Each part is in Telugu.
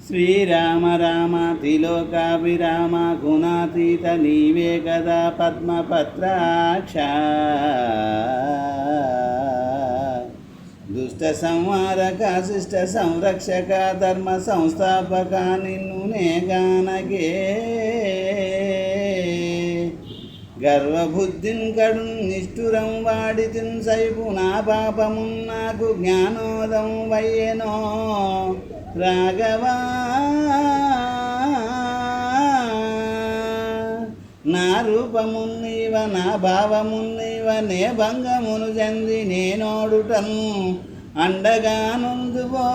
శ్రీరామ రామ త్రిలోకాభిరామ గుణాతీత నీవే కదా పద్మపత్రాక్ష దుష్ట సంహారక శిష్ట సంరక్షక ధర్మ సంస్థాపక నిన్ను నే గానగే గర్వబుద్ధిన్ కడు నిష్ఠురం వాడితిన్ సైపు నా పాపమున్ నాకు జ్ఞానోదం వయ్యెనో రాఘవా నా రూపమున్నీవ నా భావమున్నీవ నే భంగమును చెంది నేనోడుటను అండగా నుందువో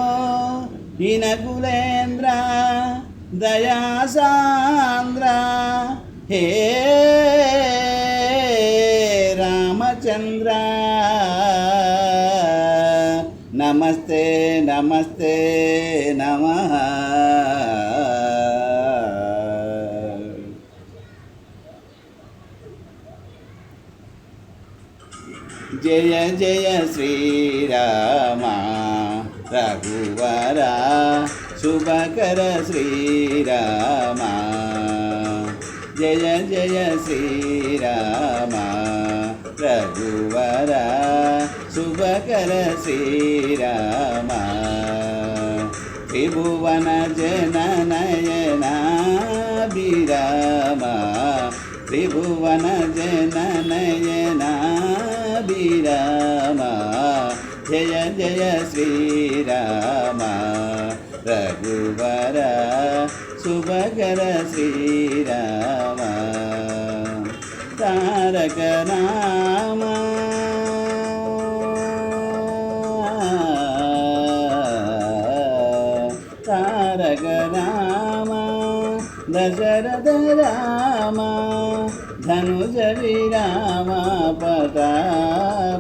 ఇనకులేంద్ర దయాసాంద్ర హే రామచంద్ర నమస్తే నమస్తే నమః. జయ జయ శ్రీరామ రఘువర శుభకర శ్రీరామ జయ జయ శ్రీరామ రఘువర శుభకర శ్రీరామ త్రిభువన జననయనాభిరామ త్రిభువన జననయనాభిరామ జయ జయ శ్రీరామ రఘువర శుభకర శ్రీరామ తారక రామ తారక రామ దశరథ రామ ధనుజ విరామ పటాభిరామ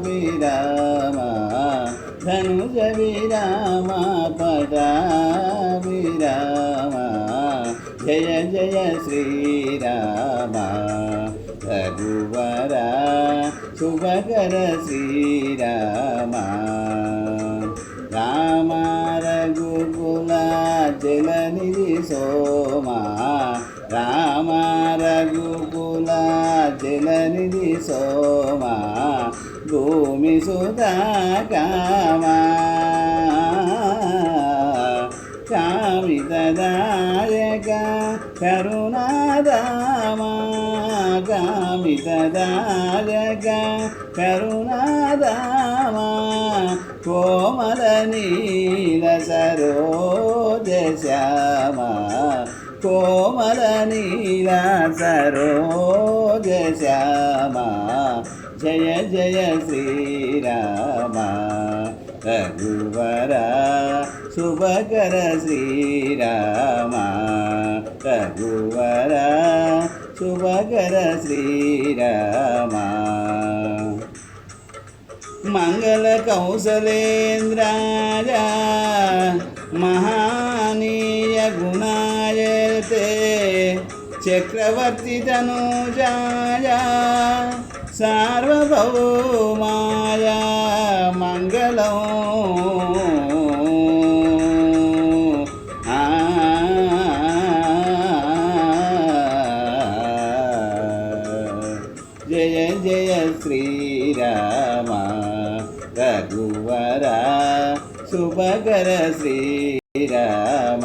ధనుజ విరామ పటాభిరామ జయ జయ శ్రీరామ రఘువర శుభకర శ్రీరామ రామ రఘుకుల జలనిధి సోమ రామ రఘుకుల జలనిధి సోమ భూమి సుధా కామ కామితదాయక కరుణాదామ కామితదాయక కరుణాదామ కోమల నీల సరోజ శ్యామ కోమల నీల సరోజ శ్యామ జయ జయ శ్రీరామ రఘువర శుభకర శ్రీరామ రఘువర శుభకర శ్రీరామ మంగళ కౌసలేంద్రాయ మహానీయ గుణాయతే చక్రవర్తి తనూజాయ సార్వభౌమాయ మంగళం జయ జయ శ్రీరామ రఘువర శుభకర శ్రీరామ